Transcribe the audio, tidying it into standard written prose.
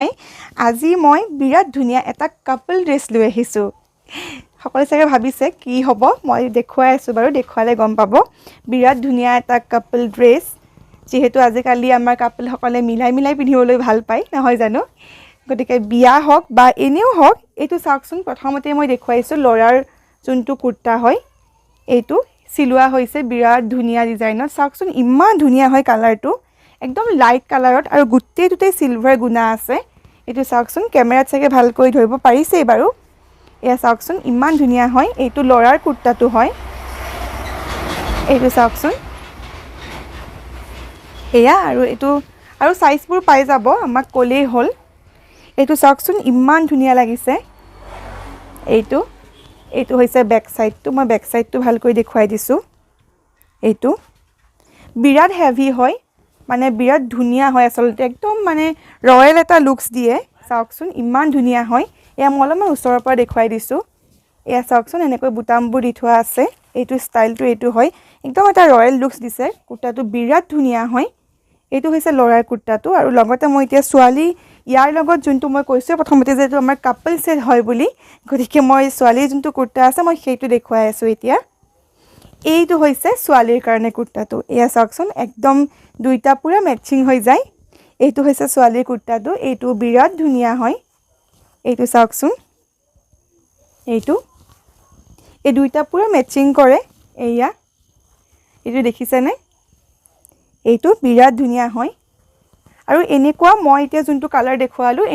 আজি মই বিৰাট ধুনীয়া এটা কাপল ড্ৰেছ লৈ আহিছোঁ সকলোৱে চাগে ভাবিছে কি হ'ব মই দেখুৱাই আছোঁ বাৰু দেখুৱালে গম পাব বিৰাট ধুনীয়া এটা কাপল ড্ৰেছ যেহেতু আজিকালি আমাৰ কাপলসকলে মিলাই পিন্ধিবলৈ ভাল পায় নহয় জানো গতিকে বিয়া হওক বা এনেও হওক এইটো চাওকচোন প্ৰথমতে মই দেখুৱাইছোঁ ল'ৰাৰ যোনটো কুৰ্তা হয় এইটো চিলোৱা হৈছে বিৰাট ধুনীয়া ডিজাইনত চাওকচোন ইমান ধুনীয়া হয় কালাৰটো একদম লাইট কালাৰত আৰু গোটেইটোতে সিলভাৰ গুণা আছে এইটো চাওকচোন কেমেৰাত চাগে ভালকৈ ধৰিব পাৰিছে বাৰু এয়া চাওকচোন ইমান ধুনীয়া হয় এইটো ল'ৰাৰ কুৰ্তাটো হয় এইটো চাওকচোন এয়া আৰু এইটো আৰু সাইজবোৰ পাই যাব আমাক ক'লেই হ'ল এইটো চাওকচোন ইমান ধুনীয়া লাগিছে এইটো এইটো হৈছে বেক সাইডটো মই বেক সাইডটো ভালকৈ দেখুৱাই দিছোঁ এইটো বিৰাট হেভি হয় মানে বিৰাট ধুনীয়া হয় আসলতে একদম মানে ৰয়েল এটা লুকস দিয়ে চাওকচোন ইমান ধুনীয়া হয় এয়া মই অলপমান ওচৰৰ পৰা দেখুৱাই দিছোঁ এয়া চাওকচোন এনেকৈ বুটামবোৰ দি থোৱা আছে এইটো ষ্টাইলটো এইটো হয় একদম এটা ৰয়েল লুকস দিছে কুৰ্তাটো বিৰাট ধুনীয়া হয় এইটো হৈছে ল'ৰাৰ কুৰ্তাটো আৰু লগতে মই এতিয়া ছোৱালী ইয়াৰ লগত যোনটো মই কৈছোঁ প্ৰথমতে যে এইটো আমাৰ কাপল সেট হয় বুলি গতিকে মই ছোৱালীৰ যোনটো কুৰ্তা আছে মই সেইটো দেখুৱাই আছোঁ এতিয়া এইটো হৈছে ছোৱালীৰ কাৰণে কুৰ্তাটো এয়া চাওকচোন একদম দুইটা পুৰা মেচিং হৈ যায় এইটো হৈছে ছোৱালীৰ কুৰ্তাটো এইটো বিৰাট ধুনীয়া হয় এইটো চাওকচোন এইটো এই দুইটা পুৰা মেচিং কৰে এয়া এইটো দেখিছেনে এইটো বিৰাট ধুনীয়া হয় আৰু এনেকুৱা মই এতিয়া যোনটো কালাৰ দেখুৱালোঁ